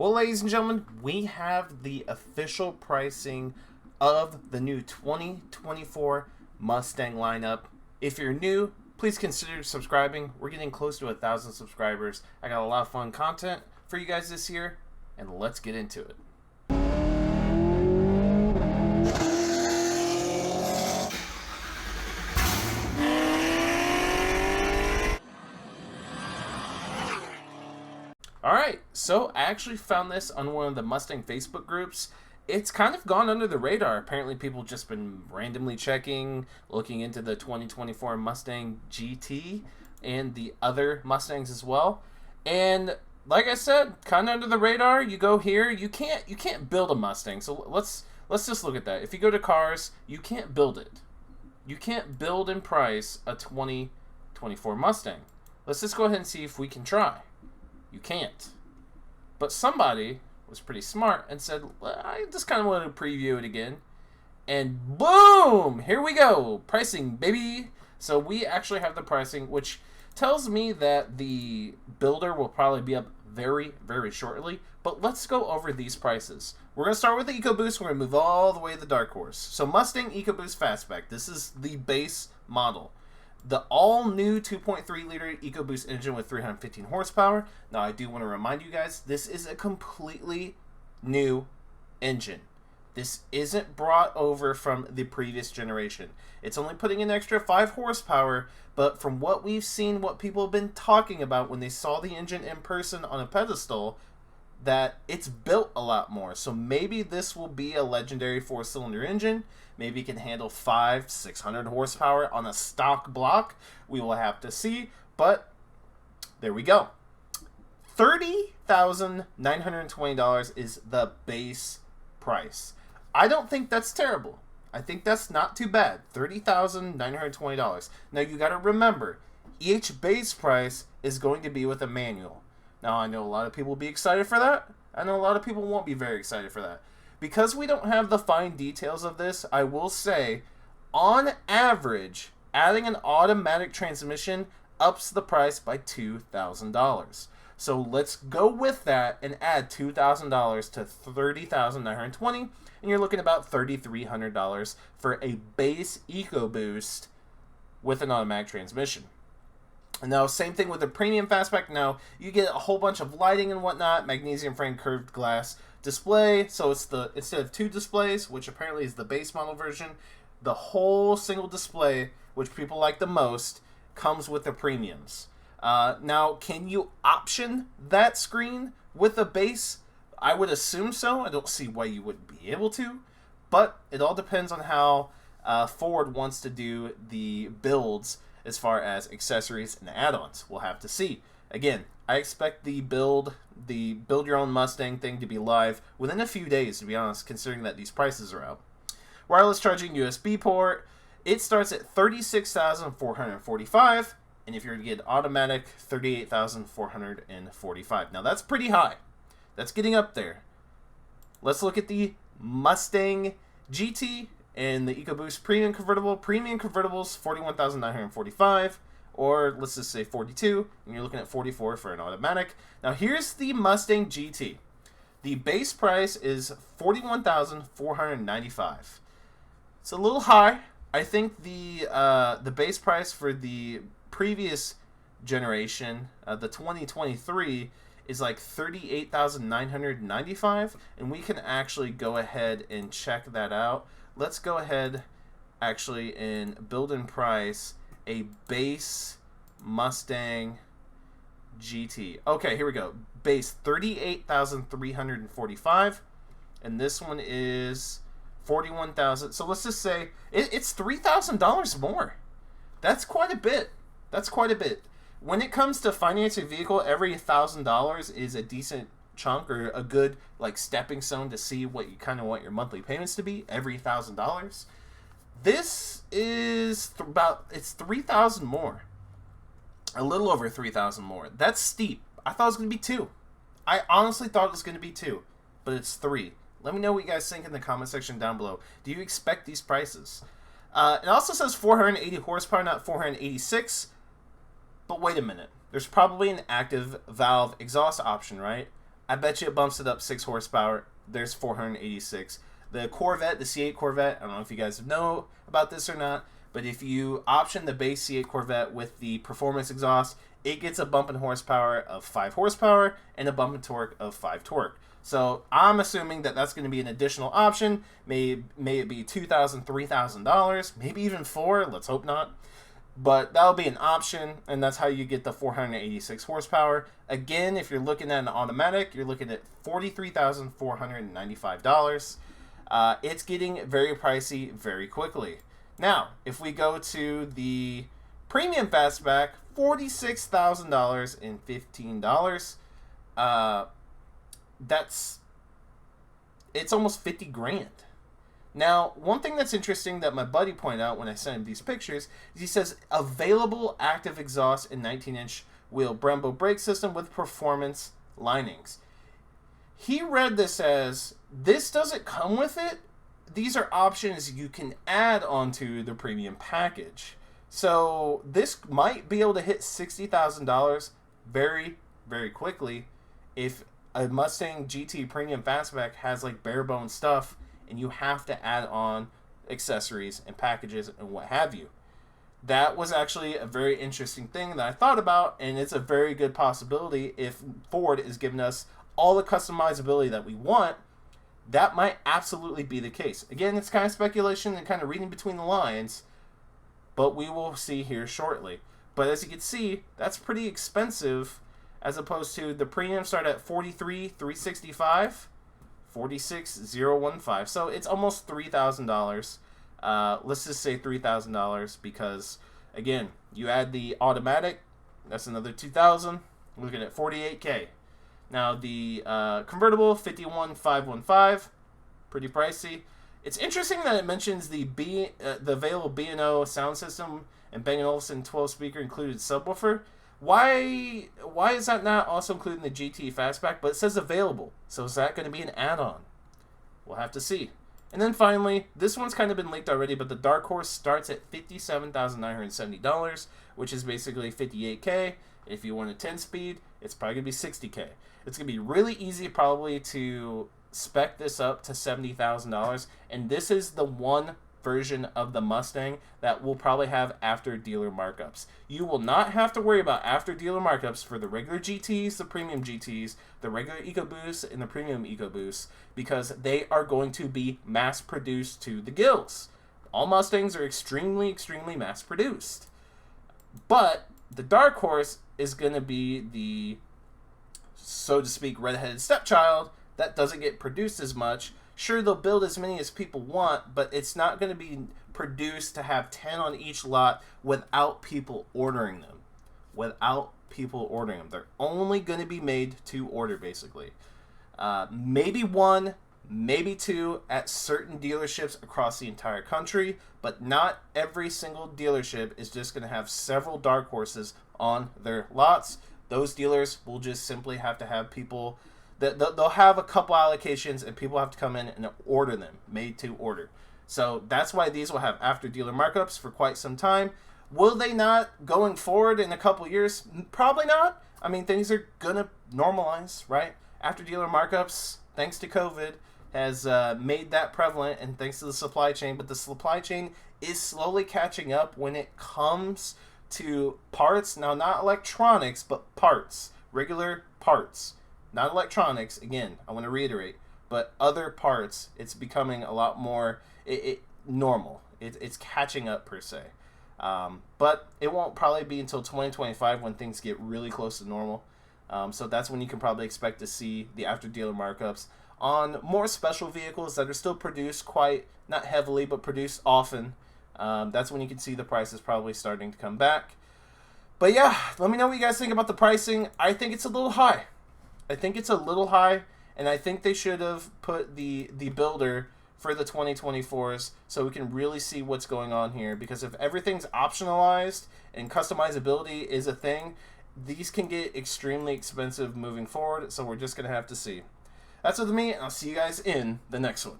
Well, ladies and gentlemen, we have the official pricing of the new 2024 Mustang lineup. If you're new, please consider subscribing. We're getting close to 1,000 subscribers. I got a lot of fun content for you guys this year, and let's get into it. Alright, so I actually found this on one of the Mustang Facebook groups. It's kind of gone under the radar. Apparently people just been randomly checking, looking into the 2024 Mustang GT and the other Mustangs as well. And like I said, kind of under the radar. You go here, you can't build a Mustang. So let's just look at that. If you go to cars, you can't build it. You can't build and price a 2024 Mustang. Let's just go ahead and see if we can try. You can't. But somebody was pretty smart and said, I just kind of want to preview it again. And boom! Here we go! Pricing, baby! So we actually have the pricing, which tells me that the builder will probably be up very, very shortly. But let's go over these prices. We're going to start with the EcoBoost. We're going to move all the way to the Dark Horse. So Mustang EcoBoost Fastback. This is the base model. The all-new 2.3-liter EcoBoost engine with 315 horsepower. Now, I do want to remind you guys, this is a completely new engine. This isn't brought over from the previous generation. It's only putting an extra 5 horsepower, but from what we've seen, what people have been talking about when they saw the engine in person on a pedestal, that it's built a lot more. So maybe this will be a legendary 4-cylinder engine. Maybe it can handle 500-600 horsepower on a stock block. We will have to see, but there we go. $30,920 is the base price. I don't think that's terrible. I think that's not too bad. $30,920. Now you got to remember, each base price is going to be with a manual. Now I know a lot of people will be excited for that. I know a lot of people won't be very excited for that. Because we don't have the fine details of this, I will say, on average, adding an automatic transmission ups the price by $2,000. So let's go with that and add $2,000 to $30,920, and you're looking about $3,300 for a base EcoBoost with an automatic transmission. Now, same thing with the premium fastback. Now, you get a whole bunch of lighting and whatnot, magnesium frame curved glass display. So it's instead of 2 displays, which apparently is the base model version, the whole single display, which people like the most, comes with the premiums. Now, can you option that screen with a base? I would assume so. I don't see why you wouldn't be able to, but it all depends on how Ford wants to do the builds as far as accessories and add-ons. We'll have to see. Again, I expect the build your own Mustang thing to be live within a few days, to be honest, considering that these prices are out. Wireless charging USB port, it starts at $36,445, and if you're to get automatic, $38,445. Now that's pretty high. That's getting up there. Let's look at the Mustang GT and the EcoBoost Premium Convertible. Premium Convertibles, $41,945, or let's just say 42, and you're looking at 44 for an automatic. Now here's the Mustang GT. The base price is $41,495. It's a little high. I think the base price for the previous generation, the 2023, is like $38,995, and we can actually go ahead and check that out. Let's go ahead actually and build and price a base Mustang GT. Okay, here we go. Base $38,345, and this one is $41,000. So let's just say it's $3,000 more. That's quite a bit. That's quite a bit. When it comes to financing a vehicle, every $1,000 is a decent chunk, or a good like stepping stone to see what you kind of want your monthly payments to be every $1,000. This is it's $3,000 more, a little over $3,000 more. That's steep. I thought it was gonna be 2. I honestly thought it was gonna be 2, but it's 3. Let me know what you guys think in the comment section down below. Do you expect these prices? It also says 480 horsepower, not 486. But wait a minute. There's probably an active valve exhaust option, right? I bet you it bumps it up 6 horsepower. There's 486. The Corvette, the C8 Corvette, I don't know if you guys know about this or not, but if you option the base C8 Corvette with the performance exhaust, it gets a bump in horsepower of 5 horsepower and a bump in torque of 5 torque. So I'm assuming that that's going to be an additional option. May it be $2,000, $3,000, maybe even $4,000. Let's hope not. But that'll be an option, and that's how you get the 486 horsepower. Again, if you're looking at an automatic, you're looking at $43,495. It's getting very pricey very quickly. Now, if we go to the premium fastback, $46,000 and $15. It's almost 50 grand. Now, one thing that's interesting that my buddy pointed out when I sent him these pictures is he says available active exhaust and 19-inch wheel Brembo brake system with performance linings. He read this as, this doesn't come with it. These are options you can add onto the premium package. So this might be able to hit $60,000 very, very quickly if a Mustang GT Premium Fastback has like bare bone stuff and you have to add on accessories and packages and what have you. That was actually a very interesting thing that I thought about, and it's a very good possibility if Ford is giving us all the customizability that we want. That might absolutely be the case. Again, it's kind of speculation and kind of reading between the lines, but we will see here shortly. But as you can see, that's pretty expensive as opposed to the premium start at $43,365, $46,015. So it's almost $3,000. Let's just say $3,000 because, again, you add the automatic, that's another $2,000. We're looking at $48K. Now the convertible, $51,515, pretty pricey. It's interesting that it mentions the available B&O sound system and Bang & Olufsen 12-speaker included subwoofer. Why is that not also included in the GT Fastback? But it says available, so is that going to be an add-on? We'll have to see. And then finally, this one's kind of been leaked already, but the Dark Horse starts at $57,970, which is basically $58K. If you want a 10-speed, it's probably going to be $60K. It's going to be really easy probably to spec this up to $70,000, and this is the one version of the Mustang that will probably have after dealer markups. You will not have to worry about after dealer markups for the regular GTs, the premium GTs, the regular EcoBoost, and the premium EcoBoost, because they are going to be mass produced to the gills. All Mustangs are extremely, extremely mass produced. But the Dark Horse is going to be the, so to speak, redheaded stepchild that doesn't get produced as much. Sure, they'll build as many as people want, but it's not going to be produced to have 10 on each lot without people ordering them. They're only going to be made to order, basically. Maybe one, maybe two at certain dealerships across the entire country, but not every single dealership is just going to have several Dark Horses on their lots. Those dealers will just simply have to have people... They'll have a couple allocations and people have to come in and order them, made to order. So that's why these will have after dealer markups for quite some time. Will they not going forward in a couple years? Probably not. I mean, things are going to normalize, right? After dealer markups, thanks to COVID, has made that prevalent, and thanks to the supply chain. But the supply chain is slowly catching up when it comes to parts. Now, not electronics, but parts, regular parts. Not electronics, again, I want to reiterate, but other parts, it's becoming a lot more normal. It's catching up, per se. But it won't probably be until 2025 when things get really close to normal. So that's when you can probably expect to see the after-dealer markups on more special vehicles that are still produced quite, not heavily, but produced often. That's when you can see the prices probably starting to come back. But yeah, let me know what you guys think about the pricing. I think it's a little high. And I think they should have put the builder for the 2024s so we can really see what's going on here, because if everything's optionalized and customizability is a thing, these can get extremely expensive moving forward, so we're just going to have to see. That's it with me, and I'll see you guys in the next one.